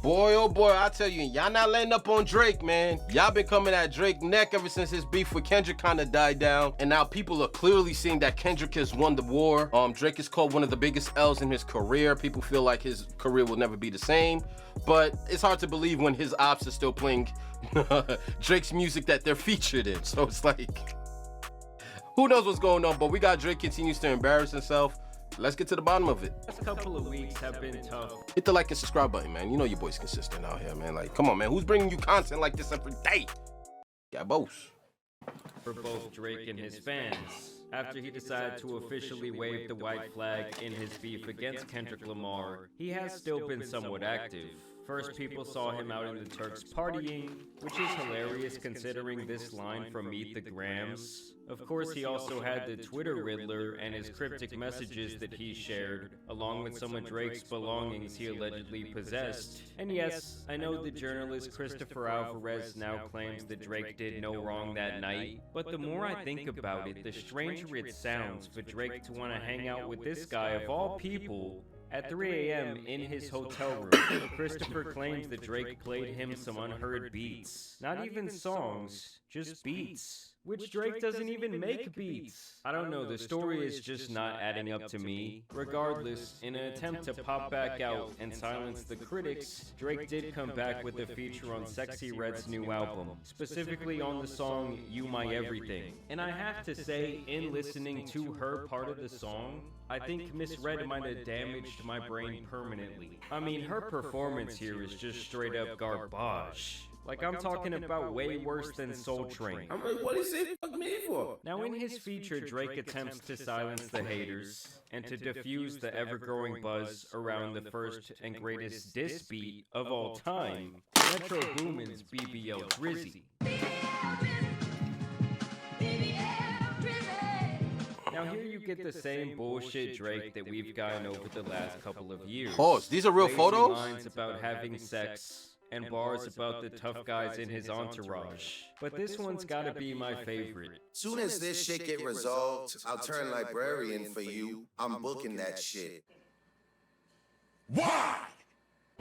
Boy, oh boy, I tell you, y'all not letting up on Drake, man. Y'all been coming at Drake neck ever since his beef with Kendrick kind of died down. And now people are clearly seeing that Kendrick has won the war. Drake is called one of the biggest L's in his career. People feel like his career will never be the same. But it's hard to believe when his ops are still playing Drake's music that they're featured in. So it's like, who knows what's going on, but we got Drake continues to embarrass himself. Let's get to the bottom of it. Last couple of weeks have been tough. Hit the like and subscribe button, man. You know your boy's consistent out here, man. Like, come on, man. Who's bringing you content like this every day? Got both. For both Drake and his fans, after he decided to officially wave the white flag in his beef against Kendrick Lamar, he has still been somewhat active. First, people saw him out in the Turks partying, which is hilarious considering this line from Meet the Grams. Of course, he also had the Twitter Riddler and his cryptic messages that he shared, along with some of Drake's belongings he allegedly possessed. And yes, I know the journalist Christopher Alvarez now claims that Drake did no wrong that night, but the more I think about it, the stranger it sounds for Drake to want to hang out with this guy of all people at 3 a.m. in his hotel room. Christopher claims that Drake played him some unheard beats. Not even songs, just beats. Which Drake doesn't even make beats. I don't know, the story is just not adding up to me. Regardless, in an attempt to pop back out and silence the critics, Drake did come back with a feature on Sexy Red's new album, specifically on the song You My Everything. And I have to say, in listening to her part of the song, I think Miss Red might have damaged my brain permanently. I mean, her performance here is just straight up garbage. Like, I'm talking about way worse than Soul Train. I'm like, what is it? Fuck me for? Now, in his feature, Drake attempts to silence the haters and to diffuse the ever-growing buzz around the first and greatest diss beat of all time, Metro Boomin's BBL Drizzy. Now here you get the same bullshit Drake that we've gotten over the last couple of years. Pause. These are real Lazy photos? lines about having sex and bars about the tough guys in his entourage. But this one's gotta be my favorite. Soon as this shit get resolved, I'll turn librarian for you. I'm booking that shit. Why?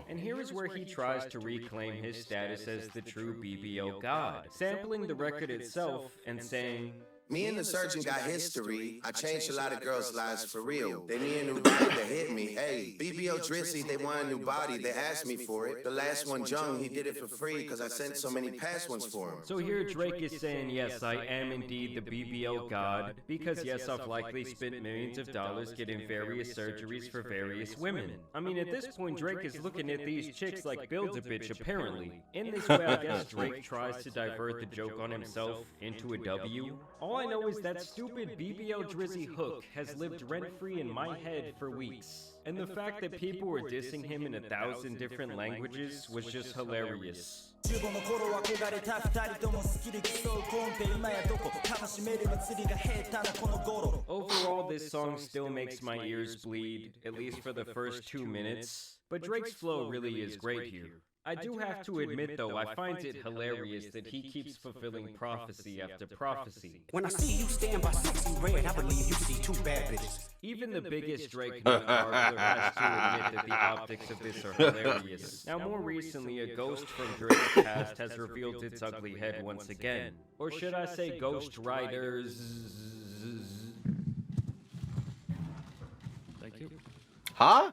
And here is where he tries to reclaim his status as the true BBO god, sampling the record itself and saying, Me and the surgeon got history. I changed a lot of girls' lives for real. They need a new body to hit me. Hey, BBO Drizzy, they want a new body. They asked me for it. The last one, Jung, he did it for free because I sent so many past ones for him. So here Drake is saying, yes, I am indeed the BBL god, because yes, I've likely spent millions of dollars getting various surgeries for various women. I mean, at this point, Drake is looking at these chicks like Build-A-Bitch, apparently. In this way, I guess Drake tries to divert the joke on himself into a W. All I know is that stupid BBL Drizzy hook has lived rent-free in my head for weeks. And the fact that people were dissing him in 1,000 different languages was just hilarious. Overall, this song still makes my ears bleed, at least for the first 2 minutes. But Drake's flow really is great here. I do have to admit, though, I find it hilarious that he keeps fulfilling prophecy after prophecy. When I see you stand by Sexy Red, I believe you see two bad bitches. Even the biggest Drake nut gargler has to admit that the optics of this are hilarious. Now, more recently, a ghost from Drake's past has revealed its ugly head once again. Or should I say Ghost Riders? Thank you. Huh?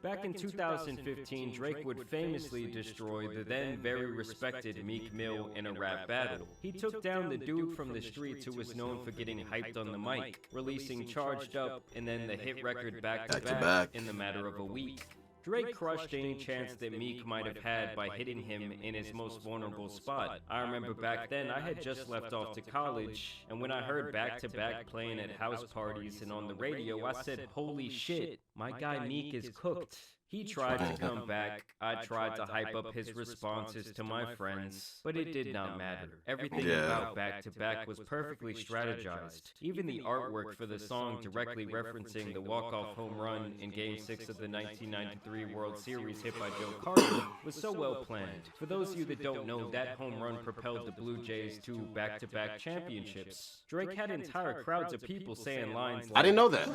Back in 2015, Drake would famously destroy the then very respected Meek Mill in a rap battle. He took down the dude from the streets who was known for getting hyped on the mic, releasing Charged Up and then the hit record back to back in the matter of a week. Drake crushed any chance that Meek might have had by hitting him in his most vulnerable spot. I remember back then I had just left off to college, and when I heard back-to-back playing at house parties and on the radio, I said, holy shit, my guy Meek is cooked. He tried to come back, I tried to hype up his responses to my friends, but it did not matter. Everything about Back to Back was perfectly strategized. Even the artwork for the song directly referencing the walk-off home run in Game 6 of the 1993 World Series hit by Joe Carter was so well planned. For those of you that don't know, that home run propelled the Blue Jays to back-to-back championships. Drake had entire crowds of people saying lines like, I didn't know that.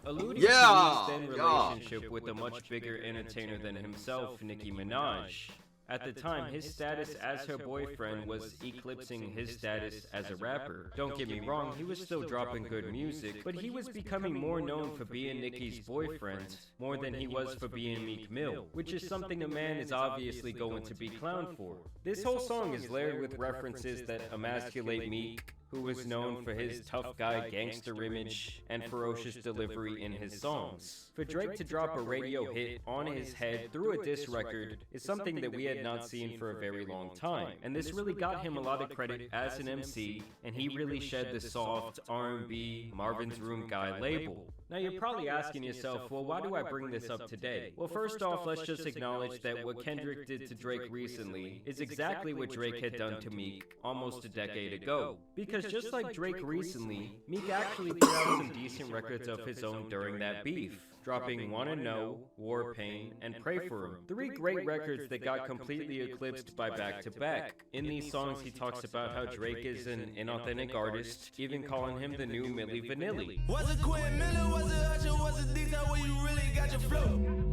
alluding to his then relationship with a much bigger entertainer than himself, Nicki Minaj. At the time, his status as her boyfriend was eclipsing his status as a rapper. Don't get me wrong, he was still dropping good music, but he was becoming more known for being Nicki's boyfriend more than he was for being Meek Mill, which is something a man is obviously going to be clowned for. This whole song is layered with references that emasculate Meek, who was known for his tough guy gangster image and ferocious delivery in his songs. For Drake to drop a radio hit on his head through a diss record is something that we had not seen for a very long time, and this really got him a lot of credit as an MC, and he really shed the soft R&B Marvin's Room guy label. Now you're probably asking yourself, well, why do I bring this up today? Well, first off, let's just acknowledge that what Kendrick did to Drake recently is exactly what Drake had done to Meek almost a decade ago. Because just like Drake recently, Meek actually put out some decent records of his own during that beef, dropping Wanna Know, War Pain, and Pray For Him. 3 great records that got completely eclipsed by Back to Back. In these songs, he talks about how Drake is an inauthentic artist, even calling him the new Milli Vanilli. Was it Quinn Miller, was it Usher, was it D-Town where you really got your flow?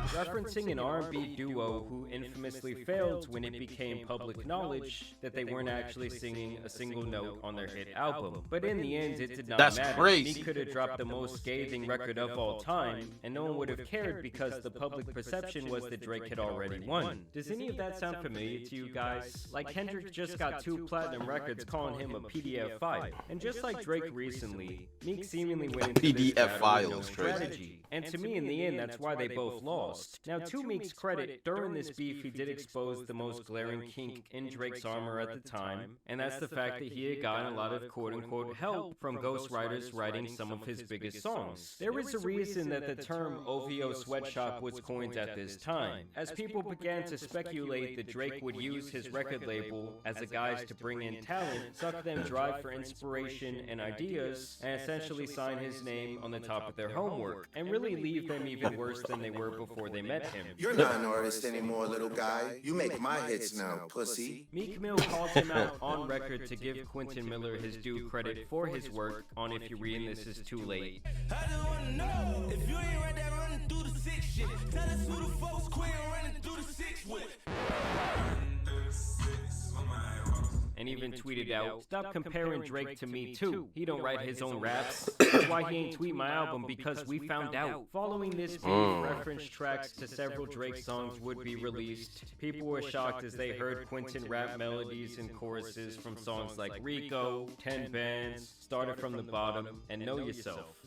Referencing an R&B duo who infamously failed when it became public knowledge that they weren't actually singing a single note on their hit album. But in the end, it did not matter. That's crazy. Meek could have dropped the most scathing record of all time, and no one would have cared because the public perception was that Drake had already won. Does any of that sound familiar to you guys? Like Kendrick just got 2 platinum records calling him a PDF file. And just like Drake recently, Meek seemingly went into this battle with no strategy. And to me, in the end, that's why they both lost. Now, to Meek's credit, during this beef, he did expose the most glaring kink in Drake's armor at the time, and that's the fact that he had gotten a lot of quote-unquote help from ghostwriters writing some of his biggest songs. There is a reason that the term OVO sweatshop was coined at this time, as people began to speculate that Drake would use his record label as a guise to bring in talent, suck them dry for inspiration and ideas, and essentially sign his name on the top of their homework, and really leave them even worse than they were before they met him. You're not an artist anymore, little guy. You make my hits now, pussy. Meek Mill called him out on record to give Quentin Miller his due credit for his work on If You're Reading This Is Too Late. I just wanna know if you ain't right there running through the 6 shit. Tell us who the folks quit running through the 6 with. And even tweeted out, "Stop comparing Drake to me too. He don't write his own raps. That's why he ain't tweet my album, because we found out." Following this beef, reference tracks to several Drake songs would be released. People were shocked as they heard Quentin rap melodies and choruses from songs like Rico, 10 Bands, Started From the Bottom, and Know Yourself.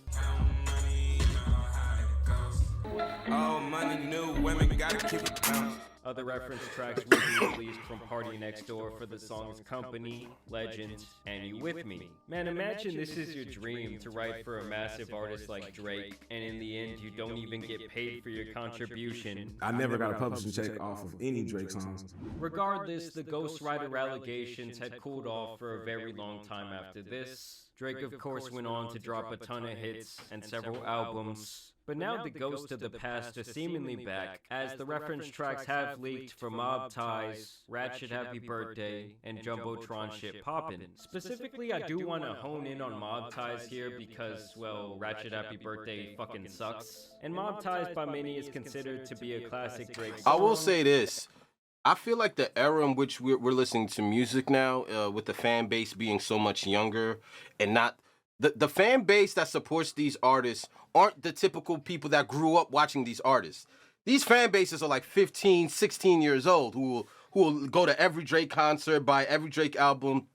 All money, new women, gotta keep it down. Other reference tracks will be released from Party Next Door for the songs Company, Legend, and You With Me. Man, imagine this is your dream to write for a massive artist like Drake, and in the end you don't even get paid for your contribution. I never got a publishing check off of any Drake songs. Regardless, the ghostwriter allegations had cooled off for a very long time after this. Drake, of course, went on to drop a ton of hits and several albums. But now the ghosts of the past are seemingly back, as the reference tracks have leaked for Mob Ties, Ratchet Happy Birthday, and Jumbotron Shit Poppin'. Specifically, I do want to hone in on Mob Ties here because, well, Ratchet Happy Birthday fucking sucks. And Mob Ties by many is considered to be a classic Drake song. I will say this. I feel like the era in which we're listening to music now, with the fan base being so much younger and not... The fan base that supports these artists aren't the typical people that grew up watching these artists. These fan bases are like 15, 16 years old who will go to every Drake concert, buy every Drake album.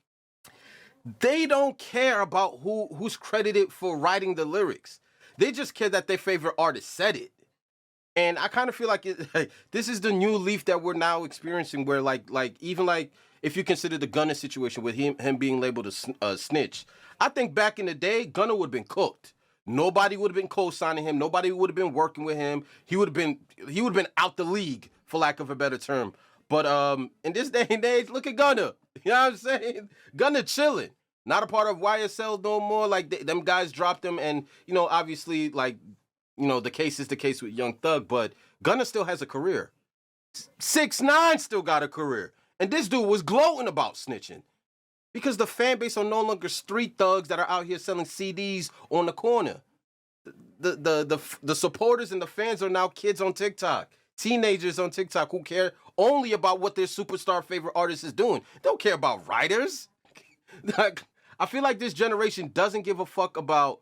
They don't care about who's credited for writing the lyrics. They just care that their favorite artist said it. And I kind of feel like this is the new leaf that we're now experiencing, where even if you consider the Gunna situation with him being labeled a snitch, I think back in the day, Gunna would have been cooked. Nobody would have been co-signing him. Nobody would have been working with him. He would have been out the league, for lack of a better term. But in this day and age, look at Gunna. You know what I'm saying? Gunna chilling. Not a part of YSL no more. Like, them guys dropped him. And, obviously, the case is the case with Young Thug. But Gunna still has a career. 6ix9ine still got a career. And this dude was gloating about snitching. Because the fan base are no longer street thugs that are out here selling CDs on the corner. The supporters and the fans are now kids on TikTok. Teenagers on TikTok who care only about what their superstar favorite artist is doing. They don't care about writers. I feel like this generation doesn't give a fuck about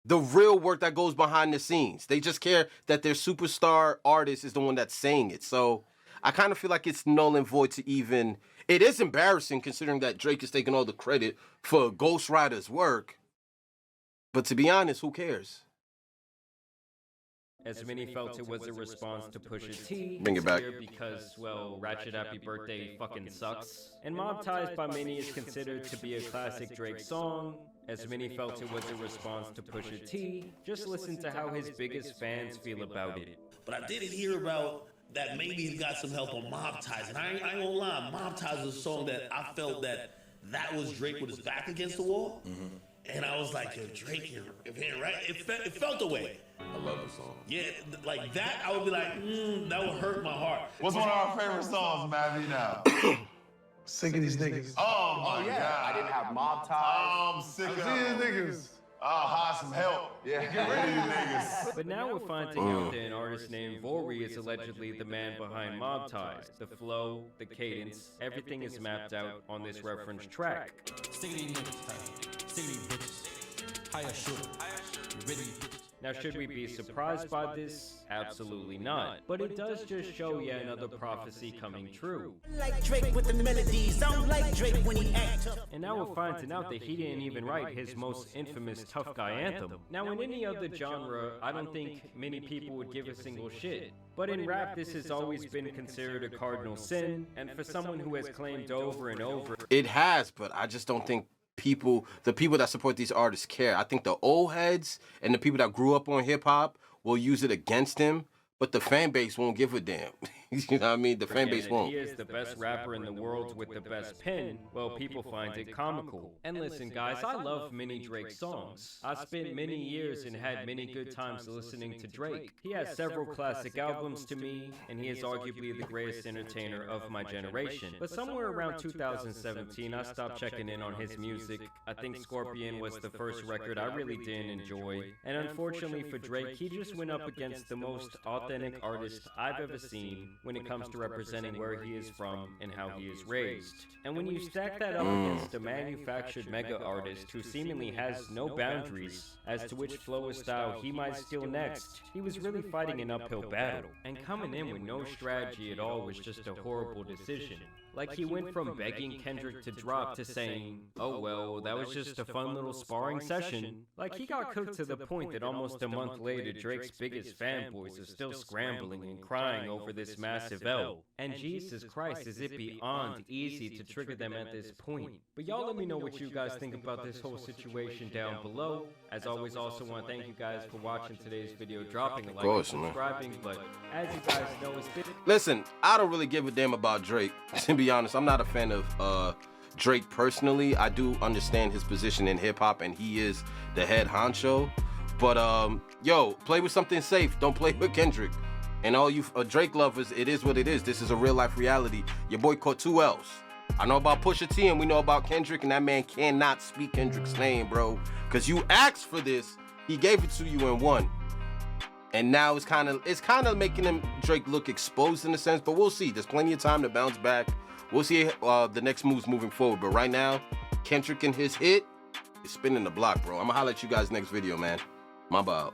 the real work that goes behind the scenes. They just care that their superstar artist is the one that's saying it. So I kind of feel like it's null and void to even... It is embarrassing considering that Drake is taking all the credit for Ghost Rider's work. But to be honest, who cares? As many felt it was a response to Pusha T. Bring it back. Because, well, Ratchet Happy Birthday fucking sucks. And Mob Ties by many is considered to be a classic Drake song. As many felt it was a response to Pusha T. Just listen to how his biggest fans feel about it. But I did hear about that maybe he got some help on Mob Ties. And I ain't gonna lie, Mob Ties was a song that I felt that was Drake with his back against the wall. Mm-hmm. And I was like, yo, Drake, if he ain't right, it felt the way. I love the song. Yeah, like that, I would be like, that would hurt my heart. What's one of our favorite songs, Mavi, now? Sick of these niggas. Oh, my God. I didn't have Mob Ties. I'm sick of these niggas. I'll hire some help. Yeah. Get rid of these niggas. But now we're finding out that an artist named Vori is allegedly the man behind Mob Ties. The flow, the cadence, everything is mapped out on this reference track. Sick of these niggas. Sick of these bitches. Hire shooter. You really bitches. Now, should we be surprised by this? Absolutely not. But it does just show yet another prophecy coming true. Like Drake with the melodies, don't like Drake when he act tough. And now we're finding out that he didn't even write his most infamous tough guy anthem. Now, in any other genre, I don't think many people would give a single shit. But in rap, this has always been considered a cardinal sin, and for someone who has claimed over and over... It has, but I just don't think the people that support these artists care. I think the old heads and the people that grew up on hip-hop will use it against him, but the fan base won't give a damn. You know what I mean? The fan base won't. He is the best rapper in the world with the best pen. Well, people find it comical. And listen, guys, I love many Drake songs. I spent many years and had many good times listening to Drake. He has several classic albums to me, and he is arguably the greatest entertainer of my generation. But somewhere around 2017, I stopped checking in on his music. I think Scorpion was the first record I really didn't enjoy. And unfortunately for Drake, he just went up against the most authentic artist I've ever seen when it comes to representing where he is from and how he is raised. And when you stack that up against a manufactured mega artist who seemingly has no boundaries as to which flow or style he might steal next, he was really fighting an uphill battle. And coming in with no strategy at all was just a horrible decision. Like, he went from begging Kendrick to drop to saying, oh well, that was just a fun little sparring session. Like, he got cooked to the point that almost a month later, Drake's biggest fanboys are still scrambling and crying over this massive L. And Jesus Christ, is it beyond easy to trigger them at this point. But y'all let me know what you guys think about this whole situation down below. As always, also want to thank you guys for watching today's video, dropping a like and subscribing. But as you guys know, it's been... Listen, I don't really give a damn about Drake. To be honest, I'm not a fan of Drake personally. I do understand his position in hip-hop, and he is the head honcho. But, yo, play with something safe. Don't play with Kendrick. And all you Drake lovers, it is what it is. This is a real-life reality. Your boy caught 2 L's. I know about Pusha T, and we know about Kendrick, and that man cannot speak Kendrick's name, bro. Because you asked for this, he gave it to you and won. And now it's kind of making Drake look exposed in a sense, but we'll see. There's plenty of time to bounce back. We'll see the next moves moving forward. But right now, Kendrick and his hit is spinning the block, bro. I'm gonna holler at you guys next video, man. My bad.